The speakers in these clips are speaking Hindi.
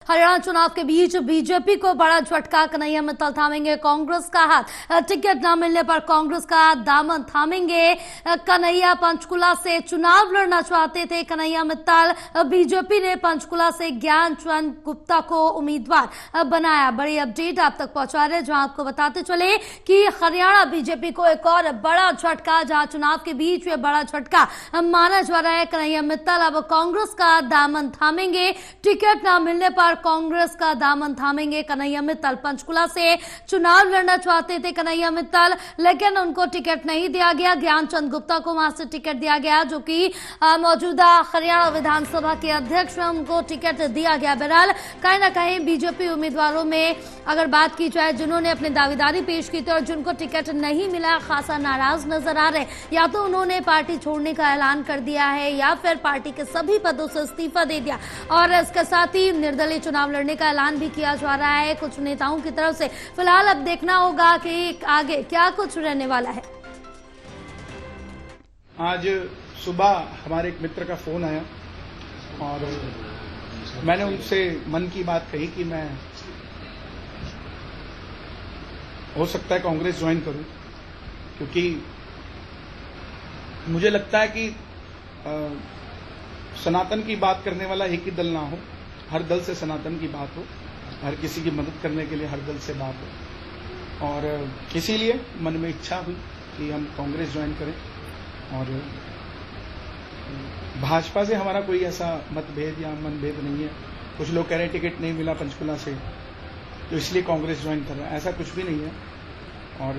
हरियाणा चुनाव के बीच बीजेपी को बड़ा झटका, कन्हैया मित्तल थामेंगे कांग्रेस का हाथ। टिकट न मिलने पर कांग्रेस का दामन थामेंगे कन्हैया। पंचकुला से चुनाव लड़ना चाहते थे कन्हैया मित्तल। बीजेपी ने पंचकुला से ज्ञानचंद गुप्ता को उम्मीदवार बनाया। बड़ी अपडेट आप तक पहुंचा रहे, जहां आपको बताते चले कि हरियाणा बीजेपी को एक और बड़ा झटका, जहां चुनाव के बीच ये बड़ा झटका माना जा रहा है। कन्हैया मित्तल अब कांग्रेस का दामन थामेंगे। टिकट न मिलने पर कांग्रेस का दामन थामेंगे कन्हैया मित्तल। पंचकुला से चुनाव लड़ना चाहते थे कन्हैया मित्तल, लेकिन उनको टिकट नहीं दिया गया। ज्ञानचंद गुप्ता को वहां से टिकट दिया गया, जो कि मौजूदा हरियाणा विधानसभा के अध्यक्ष हैं, उनको टिकट दिया गया। बहरहाल कहीं ना कहीं बीजेपी उम्मीदवारों में अगर बात की जाए, जिन्होंने अपनी दावेदारी पेश की थी और जिनको टिकट नहीं मिला, खासा नाराज नजर आ रहे। या तो उन्होंने पार्टी छोड़ने का ऐलान कर दिया है या फिर पार्टी के सभी पदों से इस्तीफा दे दिया, और इसके साथ ही निर्दलीय चुनाव लड़ने का ऐलान भी किया जा रहा है कुछ नेताओं की तरफ से। फिलहाल अब देखना होगा कि आगे क्या कुछ रहने वाला है। आज सुबह हमारे एक मित्र का फोन आया और मैंने उनसे मन की बात कही कि मैं हो सकता है कांग्रेस ज्वाइन करूं, क्योंकि मुझे लगता है कि सनातन की बात करने वाला एक ही दल ना हो, हर दल से सनातन की बात हो, हर किसी की मदद करने के लिए हर दल से बात हो, और इसीलिए मन में इच्छा हुई कि हम कांग्रेस ज्वाइन करें। और भाजपा से हमारा कोई ऐसा मतभेद या मनभेद नहीं है। कुछ लोग कह रहे हैं टिकट नहीं मिला पंचकुला से तो इसलिए कांग्रेस ज्वाइन कर रहा है, ऐसा कुछ भी नहीं है। और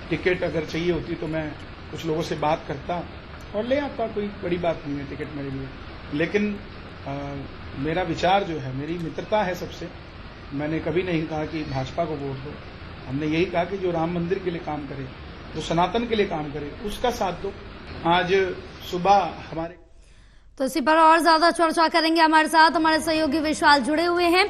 टिकट अगर चाहिए होती तो मैं कुछ लोगों से बात करता और ले आता, कोई बड़ी बात नहीं है टिकट मेरे लिए। लेकिन मेरा विचार जो है, मेरी मित्रता है सबसे। मैंने कभी नहीं कहा कि भाजपा को वोट दो, हमने यही कहा कि जो राम मंदिर के लिए काम करे, जो सनातन के लिए काम करे, उसका साथ दो। आज सुबह हमारे तो इसी पर और ज्यादा चर्चा करेंगे। हमारे साथ हमारे सहयोगी विशाल जुड़े हुए हैं।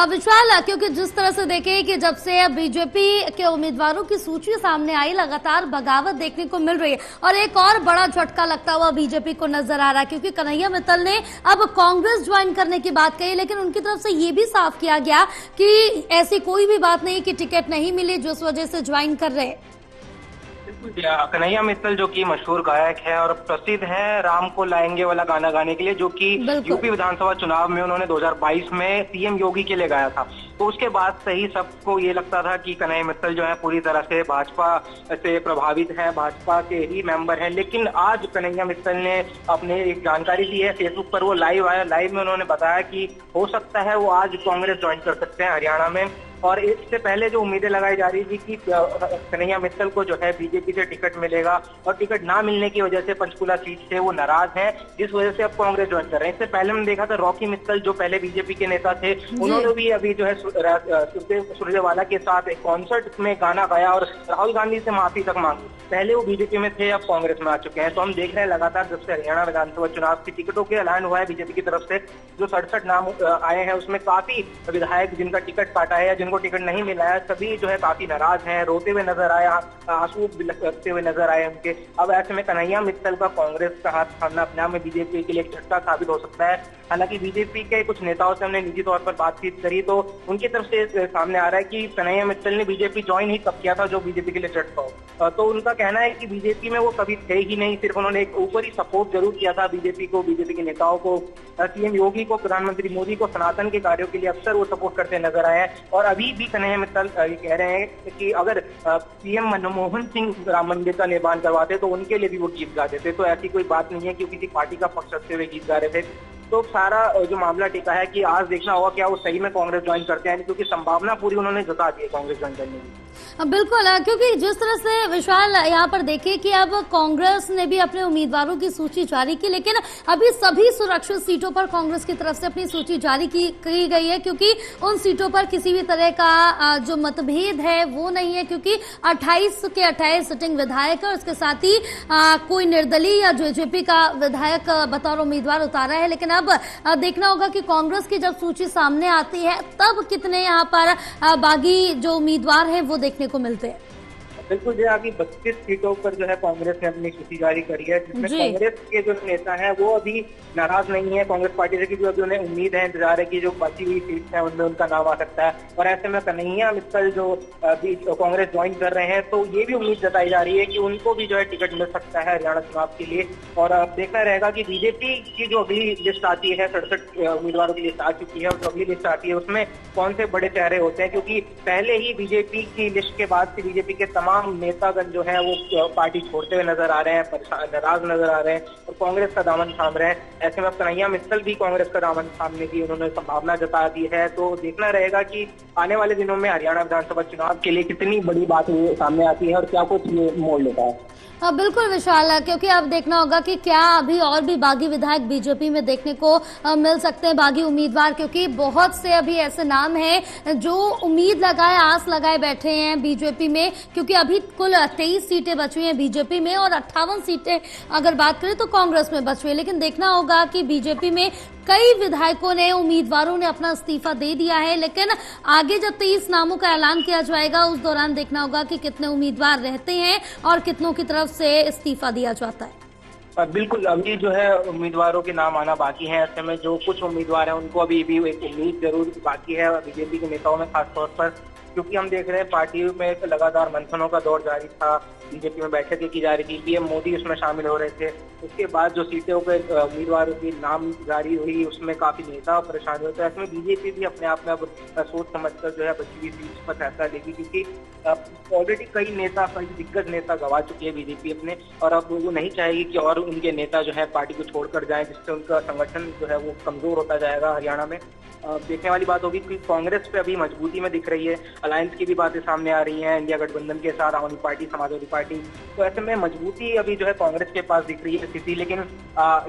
विशाल, क्योंकि जिस तरह से देखें कि जब से बीजेपी के उम्मीदवारों की सूची सामने आई, लगातार बगावत देखने को मिल रही है, और एक और बड़ा झटका लगता हुआ बीजेपी को नजर आ रहा है, क्योंकि कन्हैया मित्तल ने अब कांग्रेस ज्वाइन करने की बात कही, लेकिन उनकी तरफ से ये भी साफ किया गया कि ऐसी कोई भी बात नहीं कि टिकट नहीं मिली जिस वजह से ज्वाइन कर रहे। कन्हैया मित्तल जो कि मशहूर गायक है और प्रसिद्ध है राम को लाएंगे वाला गाना गाने के लिए, जो कि यूपी विधानसभा चुनाव में उन्होंने 2022 में सीएम योगी के लिए गाया था। तो उसके बाद से ही सबको ये लगता था कि कन्हैया मित्तल जो है पूरी तरह से भाजपा से प्रभावित है, भाजपा के ही मेंबर हैं। लेकिन आज कन्हैया मित्तल ने अपने एक जानकारी दी है फेसबुक पर, वो लाइव आया। लाइव में उन्होंने बताया कि हो सकता है वो आज कांग्रेस ज्वाइन कर सकते हैं हरियाणा में। और इससे पहले जो उम्मीदें लगाई जा रही थी कि कन्हैया मित्तल को जो है बीजेपी से टिकट मिलेगा, और टिकट ना मिलने की वजह से पंचकुला सीट से वो नाराज हैं, जिस वजह से अब कांग्रेस ज्वाइन कर रहे हैं। इससे पहले हमने देखा था रॉकी मित्तल जो पहले बीजेपी के नेता थे, उन्होंने भी अभी जो है सुरजेवाला के साथ एक कॉन्सर्ट में गाना गाया और राहुल गांधी से माफी तक मांगी। पहले वो बीजेपी में थे, अब कांग्रेस में आ चुके हैं। तो हम देख रहे हैं लगातार जब से हरियाणा विधानसभा चुनाव की टिकटों के ऐलान हुआ है बीजेपी की तरफ से, जो 67 नाम आए हैं, उसमें काफी विधायक जिनका टिकट काटा है या जिनको टिकट नहीं मिला है, सभी जो है काफी नाराज हैं, रोते हुए नजर आए, आंसू बिलखते हुए नजर आए उनके। अब ऐसे में कन्हैया मित्तल का कांग्रेस का हाथ थामना अपने आप में बीजेपी के लिए एक झटका साबित हो सकता है। हालांकि बीजेपी के कुछ नेताओं से हमने निजी तौर पर बातचीत करी तो उनकी तरफ से सामने आ रहा है कि कन्हैया मित्तल ने बीजेपी ज्वाइन ही कब किया था जो बीजेपी के लिए झटका हो। तो उनका कहना है कि बीजेपी में वो कभी थे ही नहीं, सिर्फ उन्होंने एक ऊपरी सपोर्ट जरूर किया था बीजेपी को, बीजेपी के नेताओं को, सीएम योगी को, प्रधानमंत्री मोदी को, सनातन के कार्यों के लिए अक्सर वो सपोर्ट करते नजर आए हैं। और अभी भी कन्हैया मित्तल कह रहे हैं कि अगर पीएम मनमोहन सिंह राम मंदिर का निर्माण करवाते तो उनके लिए भी वो गीत गा देते। तो ऐसी कोई बात नहीं है कि किसी पार्टी का पक्ष रखते हुए गीत गा रहे थे। तो सारा जो मामला टिका है कि आज देखना होगा क्या वो सही में कांग्रेस ज्वाइन करते हैं, क्योंकि संभावना पूरी उन्होंने जता दी है कांग्रेस ज्वाइन करने की। बिल्कुल, क्योंकि जिस तरह से विशाल यहाँ पर देखिए कि अब कांग्रेस ने भी अपने उम्मीदवारों की सूची जारी की, लेकिन अभी सभी सुरक्षित सीटों पर कांग्रेस की तरफ से अपनी सूची जारी की गई है, क्योंकि उन सीटों पर किसी भी तरह का जो मतभेद है वो नहीं है, क्योंकि 28 के 28 सिटिंग विधायक है, और इसके साथ ही कोई निर्दलीय या जेजेपी का विधायक बतौर उम्मीदवार उतारा है। लेकिन अब देखना होगा कि कांग्रेस की जब सूची सामने आती है तब कितने यहाँ पर बागी जो उम्मीदवार हैं वो देखने को मिलते हैं। बिल्कुल जो अभी 32 सीटों पर जो है कांग्रेस ने अपनी सूची जारी करी है, जिसमें जी। कांग्रेस के जो नेता हैं वो अभी नाराज नहीं है कांग्रेस पार्टी से, क्योंकि अभी उन्हें उम्मीद है, इंतजार है कि जो बची हुई सीट है उनमें उनका नाम आ सकता है। और ऐसे में कन्हैया मित्तल जो अभी कांग्रेस ज्वाइन कर रहे हैं, तो ये भी उम्मीद जताई जा रही है कि उनको भी जो है टिकट मिल सकता है हरियाणा चुनाव के लिए। और अब देखना रहेगा कि बीजेपी की जो अगली लिस्ट आती है, 67 उम्मीदवारों की लिस्ट आ चुकी है, और जो अगली लिस्ट आती है उसमें कौन से बड़े चेहरे होते हैं, क्योंकि पहले ही बीजेपी की लिस्ट के बाद से बीजेपी के तमाम नेतागण जो है वो पार्टी छोड़ते हुए नजर आ रहे हैं, नाराज नजर आ रहे हैं और कांग्रेस का दामन थाम रहे हैं। ऐसे में अब कन्हैया मित्तल भी कांग्रेस का दामन थामने की उन्होंने संभावना जता दी है। तो देखना रहेगा कि आने वाले दिनों में हरियाणा विधानसभा चुनाव के लिए कितनी बड़ी बात सामने आती है और क्या कुछ ये मोड़ लेता है। हाँ बिल्कुल विशाल, क्योंकि अब देखना होगा कि क्या अभी और भी बागी विधायक बीजेपी में देखने को मिल सकते हैं, बागी उम्मीदवार, क्योंकि बहुत से अभी ऐसे नाम हैं जो उम्मीद लगाए, आस लगाए बैठे हैं बीजेपी में, क्योंकि अभी कुल 23 सीटें बची हैं बीजेपी में और 58 सीटें अगर बात करें तो कांग्रेस में बची हुई। लेकिन देखना होगा कि बीजेपी में कई विधायकों ने, उम्मीदवारों ने अपना इस्तीफा दे दिया है, लेकिन आगे जब 23 नामों का ऐलान किया जाएगा उस दौरान देखना होगा कि कितने उम्मीदवार रहते हैं और कितनों की तरफ से इस्तीफा दिया जाता है। बिल्कुल, अभी जो है उम्मीदवारों के नाम आना बाकी है। ऐसे में जो कुछ उम्मीदवार हैं उनको अभी भी एक उम्मीद जरूर बाकी है बीजेपी के नेताओं में, खासतौर पर क्योंकि हम देख रहे हैं पार्टी में एक लगातार मंथनों का दौर जारी था, बीजेपी में बैठकें की जा रही थी, पीएम मोदी उसमें शामिल हो रहे थे। उसके बाद जो सीटों के उम्मीदवारों की नाम जारी हुई उसमें काफी नेता परेशान हुए। तो ऐसे में बीजेपी भी अपने आप में अब सोच समझकर जो है बची हुई सीट पर फैसला लेगी, क्योंकि ऑलरेडी कई नेता, कई दिग्गज नेता गवा चुकी है बीजेपी अपने, और अब वो नहीं चाहेगी कि और उनके नेता जो है पार्टी को छोड़कर जाएं, जिससे उनका संगठन जो है वो कमजोर होता जाएगा हरियाणा में। देखने वाली बात होगी कि कांग्रेस पे अभी मजबूती में दिख रही है, अलायंस की भी बातें सामने आ रही हैं, इंडिया गठबंधन के साथ आम आदमी पार्टी, समाजवादी पार्टी। तो ऐसे में मजबूती अभी जो है कांग्रेस के पास दिख रही है स्थिति। लेकिन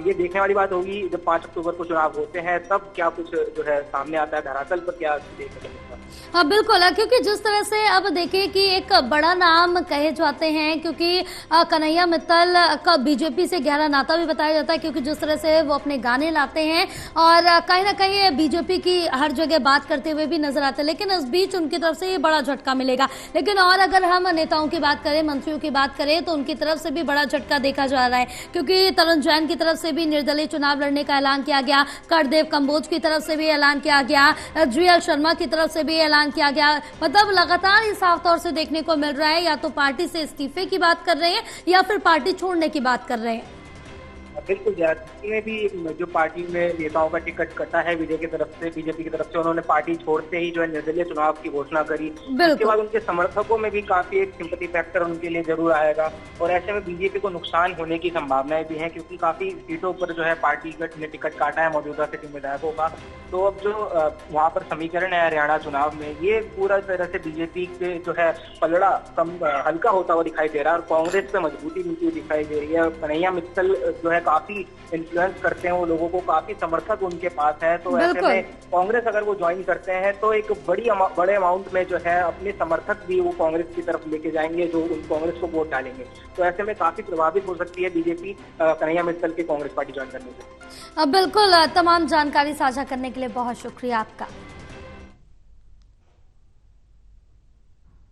ये देखने वाली बात होगी जब 5 अक्टूबर को चुनाव होते हैं तब क्या कुछ जो है सामने आता है, धरातल पर क्या देखने को मिलता है। हाँ बिल्कुल, क्योंकि जिस तरह से अब देखिए कि एक बड़ा नाम कहे जाते हैं, क्योंकि कन्हैया मित्तल का बीजेपी से गहरा नाता भी बताया जाता है, क्योंकि जिस तरह से वो अपने गाने लाते हैं और कहीं ना कहीं बीजेपी की हर जगह बात करते हुए भी नजर आते हैं। लेकिन इस बीच उनकी तरफ से ये बड़ा झटका मिलेगा। लेकिन और अगर हम नेताओं की बात करें, मंत्रियों की बात करें, तो उनकी तरफ से भी बड़ा झटका देखा जा रहा है, क्योंकि तरुण जैन की तरफ से भी निर्दलीय चुनाव लड़ने का ऐलान किया गया, करदेव कंबोज की तरफ से भी ऐलान किया गया, जीएल शर्मा की तरफ से भी ऐलान किया गया। मतलब लगातार ये साफ तौर से देखने को मिल रहा है, या तो पार्टी से इस्तीफे की बात कर रहे हैं या फिर पार्टी छोड़ने की बात कर रहे हैं। बिल्कुल में भी जो पार्टी में नेताओं का टिकट कटा है बीजेपी की तरफ से उन्होंने पार्टी छोड़ते ही जो है निर्दलीय चुनाव की घोषणा करी। उसके बाद उनके समर्थकों में भी काफी एक सिंपैथी फैक्टर उनके लिए जरूर आएगा, और ऐसे में बीजेपी को नुकसान होने की संभावनाएं भी हैं, क्योंकि काफी सीटों पर जो है पार्टी ने टिकट काटा है मौजूदा सिटिंग विधायकों का। तो अब जो वहाँ पर समीकरण है हरियाणा चुनाव में, ये पूरा तरह से बीजेपी के जो है पलड़ा कम हल्का होता हुआ दिखाई दे रहा है और कांग्रेस पे मजबूती मिलती हुई दिखाई दे रही है। कन्हैया मित्तल जो है काफी इन्फ्लुएंस करते हैं वो लोगों को, काफी समर्थक उनके पास है। तो ऐसे में कांग्रेस अगर वो ज्वाइन करते हैं तो एक बड़े अमाउंट में जो है अपने समर्थक भी वो कांग्रेस की तरफ लेके जाएंगे, जो कांग्रेस को वोट डालेंगे। तो ऐसे में काफी प्रभावित हो सकती है बीजेपी कन्हैया मित्तल के कांग्रेस पार्टी ज्वाइन करने से। बिल्कुल, तमाम जानकारी साझा करने के लिए बहुत शुक्रिया आपका।